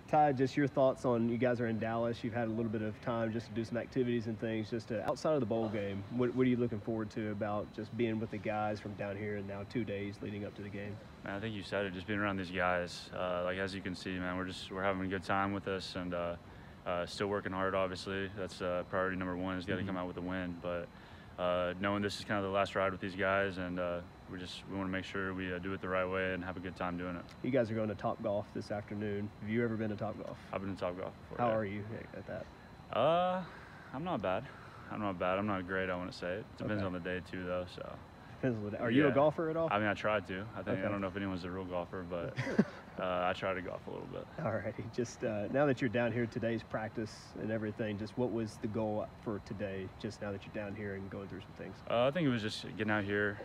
Ty, just your thoughts on, you guys are in Dallas. You've had a little bit of time just to do some activities and things. Just outside of the bowl game, what are you looking forward to about just being with the guys from down here and now 2 days leading up to the game? Man, I think you said it. Just being around these guys, like as you can see, man, we're having a good time with us, and still working hard. Obviously, that's priority number one. Is got to come out with a win. But knowing this is kind of the last ride with these guys, and we want to make sure we do it the right way and have a good time doing it. You guys are going to Top Golf this afternoon. Have you ever been to Top Golf? I've been to Top Golf before. How are you at that? I'm not bad. I'm not great. I want to say it. Depends on the day too, though. So. Depends on the day. Are you a golfer at all? I mean, I tried to. I don't know if anyone's a real golfer, but I try to golf a little bit. All righty. Just now that you're down here, today's practice and everything, just what was the goal for today, just now that you're down here and going through some things? I think it was just getting out here.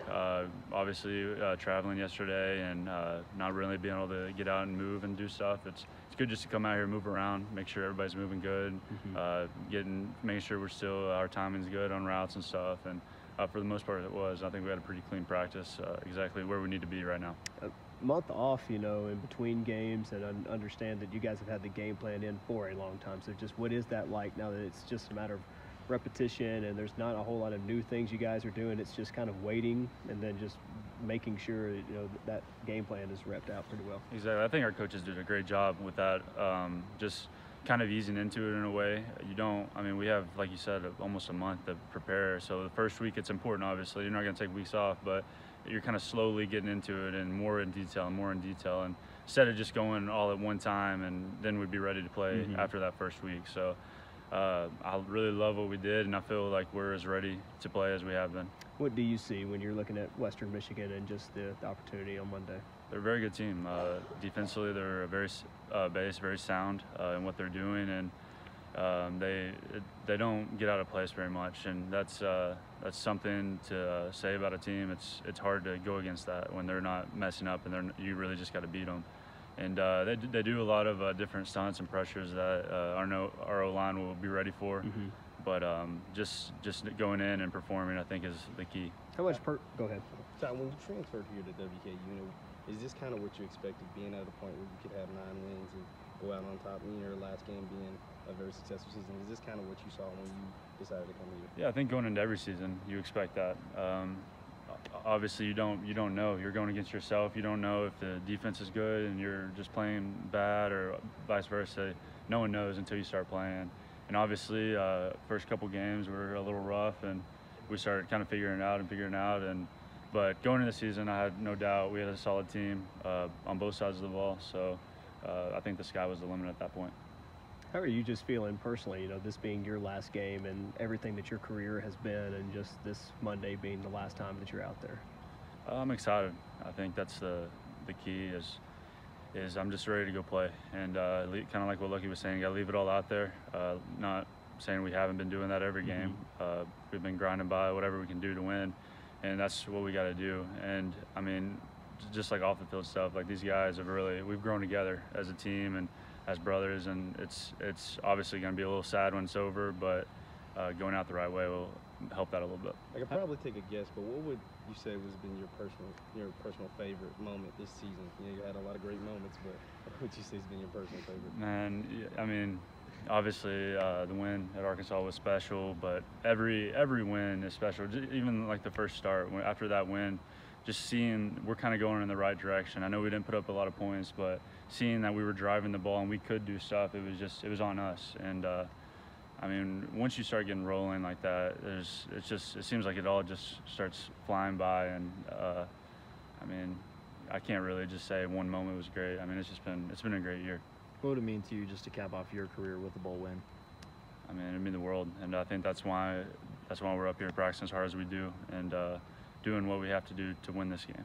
Obviously, traveling yesterday and not really being able to get out and move and do stuff. It's good just to come out here, move around, make sure everybody's moving good, making sure our timing's good on routes and stuff. And for the most part, it was. I think we had a pretty clean practice, exactly where we need to be right now. A month off, in between games, and I understand that you guys have had the game plan in for a long time. So just what is that like now that it's just a matter of repetition and there's not a whole lot of new things you guys are doing? It's just kind of waiting and then just making sure that game plan is repped out pretty well. Exactly. I think our coaches did a great job with that. Just kind of easing into it in a way. We have, like you said, almost a month to prepare. So the first week it's important, obviously. You're not going to take weeks off, but you're kind of slowly getting into it and more in detail. And instead of just going all at one time and then we'd be ready to play after that first week. So I really love what we did, and I feel like we're as ready to play as we have been. What do you see when you're looking at Western Michigan and just the opportunity on Monday? They're a very good team. Defensively, they're very very sound in what they're doing, and they don't get out of place very much, and that's something to say about a team. It's hard to go against that when they're not messing up, and you really just got to beat them. And they do a lot of different stunts and pressures that our O-line will be ready for. But just going in and performing, I think, is the key. How much go ahead. So when you transferred here to WKU, is this kind of what you expected, being at a point where you could have 9 wins and go out on top, and your last game being a very successful season? Is this kind of what you saw when you decided to come here? Yeah, I think going into every season, you expect that. Obviously, you don't know. You're going against yourself. You don't know if the defense is good and you're just playing bad, or vice versa. No one knows until you start playing. And obviously, first couple games were a little rough, and we started kind of figuring it out. But going into the season, I had no doubt we had a solid team on both sides of the ball. So I think the sky was the limit at that point. How are you just feeling personally, this being your last game and everything that your career has been, and just this Monday being the last time that you're out there? I'm excited. I think that's the key is I'm just ready to go play. And kind of like what Lucky was saying, got to leave it all out there. Not saying we haven't been doing that every game. We've been grinding by whatever we can do to win, and that's what we got to do. And just like off the field stuff, like these guys we've grown together as a team and as brothers, and it's obviously going to be a little sad when it's over, but going out the right way will help that a little bit. I could probably take a guess, but what would you say has been your personal favorite moment this season? You had a lot of great moments, but what would you say has been your personal favorite? Man, obviously the win at Arkansas was special, but every win is special. Even like the first start, after that win, just seeing we're kind of going in the right direction. I know we didn't put up a lot of points, but seeing that we were driving the ball and we could do stuff, it was on us. And once you start getting rolling like that, it seems like it all just starts flying by. And I can't really just say one moment was great. It's been a great year. What would it mean to you just to cap off your career with a bowl win? It means the world, and I think that's why we're up here practicing as hard as we do and doing what we have to do to win this game.